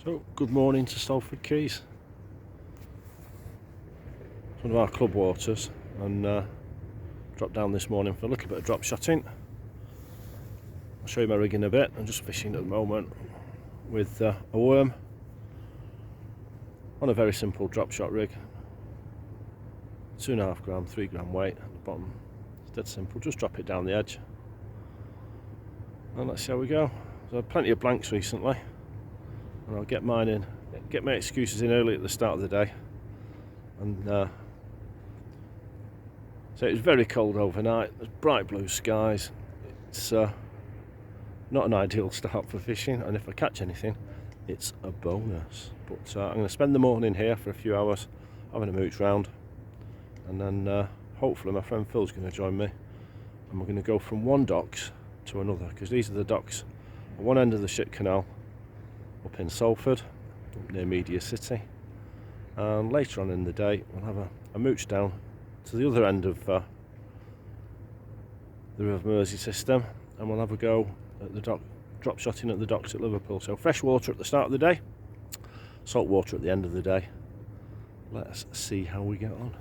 So, good morning to Salford Quays. It's one of our club waters, and dropped down this morning for a little bit of drop shotting. I'll show you my rig in a bit. I'm just fishing at the moment with a worm on a very simple drop shot rig. 2.5 gram, 3 gram weight at the bottom. It's dead simple, just drop it down the edge. And let's see how we go. So I had plenty of blanks recently, and I'll get mine in, get my excuses in early at the start of the day. And so it was very cold overnight. There's bright blue skies. It's not an ideal start for fishing, and if I catch anything, it's a bonus. But I'm going to spend the morning here for a few hours having a mooch round, and then hopefully my friend Phil's going to join me, and we're going to go from one docks to another, because these are the docks at one end of the Shit Canal up in Salford, up near Media City, and later on in the day we'll have a mooch down to the other end of the River Mersey system, and we'll have a go at the dock, drop shotting at the docks at Liverpool. So fresh water at the start of the day, salt water at the end of the day. Let's see how we get on.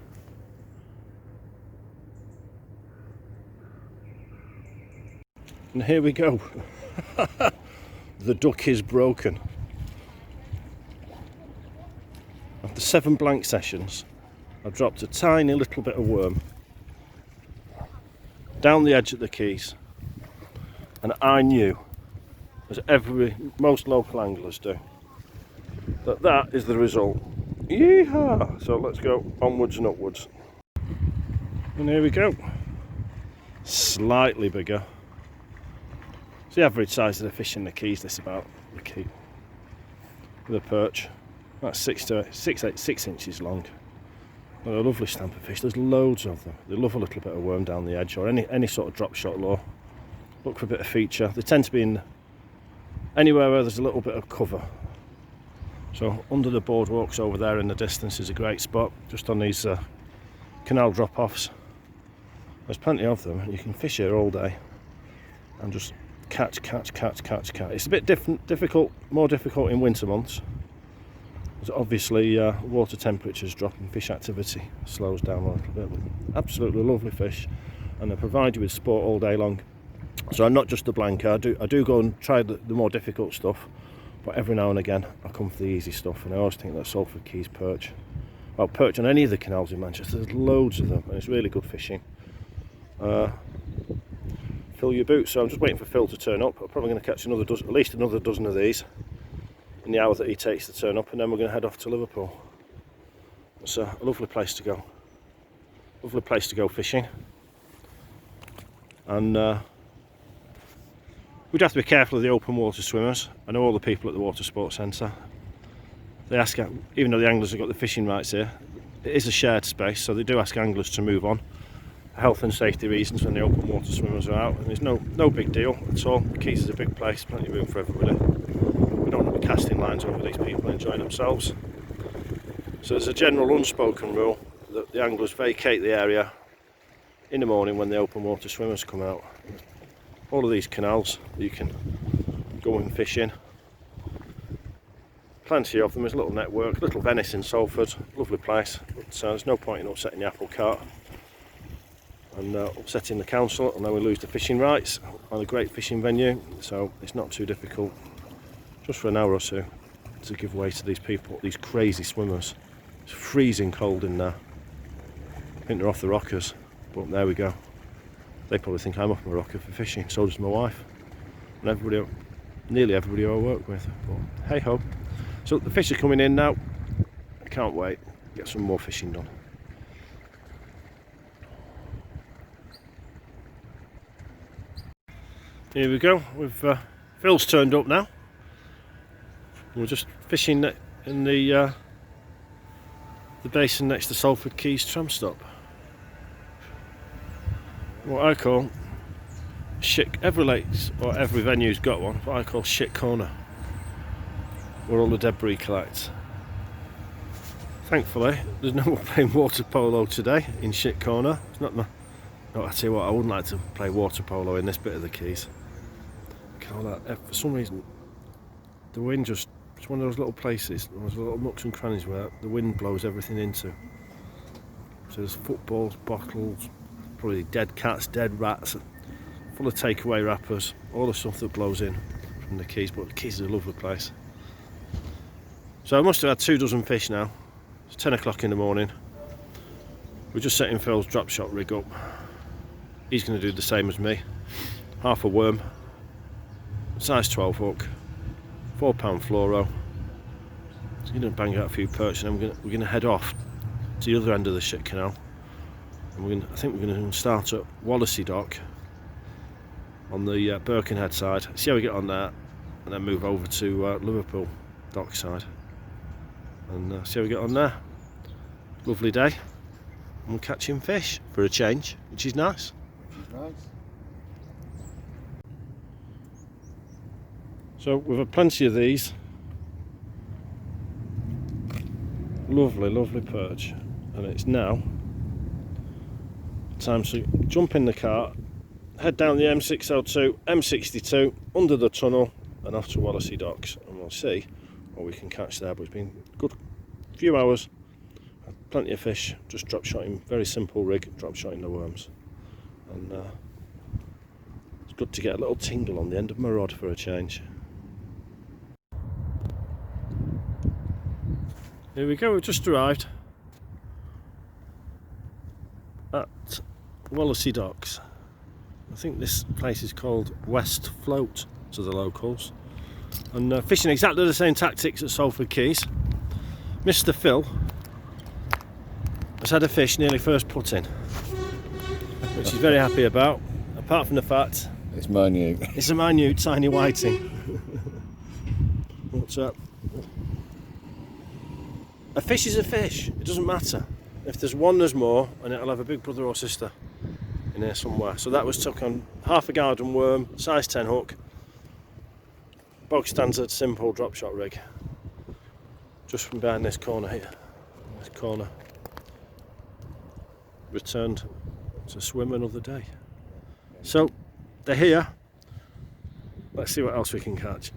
And here we go. The duck is broken. After 7 blank sessions, I dropped a tiny little bit of worm down the edge of the quays, and I knew, as most local anglers do, that is the result. Yeehaw! So let's go onwards and upwards. And here we go. Slightly bigger. It's the average size of the fish in the quays, this about the key. With a perch. That's 6 inches long. They're a lovely stamp of fish. There's loads of them. They love a little bit of worm down the edge, or any sort of drop shot lure. Look for a bit of feature. They tend to be in anywhere where there's a little bit of cover. So under the boardwalks over there in the distance is a great spot, just on these canal drop-offs. There's plenty of them, and you can fish here all day and just catch. It's a bit difficult, more difficult in winter months. Obviously water temperatures drop and fish activity slows down a little bit. Absolutely lovely fish, and they provide you with sport all day long. So I'm not just a blanker. I do go and try the more difficult stuff, but every now and again I come for the easy stuff, and I always think that Salford Quays perch, well, perch on any of the canals in Manchester, there's loads of them, and it's really good fishing. Fill your boots. So I'm just waiting for Phil to turn up. I'm probably going to catch at least another dozen of these in the hour that he takes to turn up, and then we're going to head off to Liverpool. It's a lovely place to go. Lovely place to go fishing. And we'd have to be careful of the open water swimmers. I know all the people at the Water Sports Centre. They ask, even though the anglers have got the fishing rights here, it is a shared space, so they do ask anglers to move on. Health and safety reasons when the open water swimmers are out, and there's no big deal at all. The Quays is a big place, plenty of room for everybody. We don't want to be casting lines over these people enjoying themselves. So there's a general unspoken rule that the anglers vacate the area in the morning when the open water swimmers come out. All of these canals you can go and fish in. Plenty of them. There's a little network, Little Venice in Salford, lovely place. But there's no point in upsetting the apple cart and upsetting the council, and then we lose the fishing rights on a great fishing venue. So it's not too difficult, just for an hour or so, to give way to these people, these crazy swimmers. It's freezing cold in there. I think they're off the rockers, but there we go. They probably think I'm off my rocker for fishing. So does my wife and nearly everybody who I work with. But hey ho. So the fish are coming in now. I can't wait. Get some more fishing done. Here we go. Phil's turned up now. We're just fishing in the basin next to Salford Quays tram stop. What I call shit. Every lake's or every venue's got one. What I call shit corner, where all the debris collects. Thankfully, there's no one playing water polo today in shit corner. It's not my. No, I tell you what, I wouldn't like to play water polo in this bit of the Quays. For some reason, the wind just It's one of those little places, those little nooks and crannies where the wind blows everything into. So there's footballs, bottles, probably dead cats, dead rats, full of takeaway wrappers, all the stuff that blows in from the Quays. But the Quays is a lovely place. So I must have had 2 dozen fish now. It's 10 o'clock in the morning. We're just setting Phil's drop shot rig up. He's going to do the same as me. Half a worm, size 12 hook, £4 fluoro. So we're going to bang out a few perch, and then we're going to head off to the other end of the shit canal. And I think we're going to start at Wallesey Dock on the Birkenhead side. See how we get on there, and then move over to Liverpool Dock side, and see how we get on there. Lovely day. And we're catching fish for a change, which is nice. So we've had plenty of these. Lovely, lovely perch. And it's now time to jump in the car, head down the M602, M62, under the tunnel and off to Wallesey Docks, and we'll see what we can catch there. But it's been a good few hours. Plenty of fish, just drop shotting, very simple rig, drop shotting the worms. And it's good to get a little tingle on the end of my rod for a change. Here we go, we've just arrived at Wallesey Docks. I think this place is called West Float to the locals. And fishing exactly the same tactics at Salford Quays. Mr. Phil has had a fish nearly first put in, which he's very happy about, apart from the fact it's minute. It's a minute tiny whiting. What's up? A fish is a fish, it doesn't matter. If there's one, there's more, and it'll have a big brother or sister in here somewhere. So that was took on half a garden worm, size 10 hook, bog standard simple drop shot rig, just from behind this corner here. This corner. Returned to swim another day. So they're here. Let's see what else we can catch.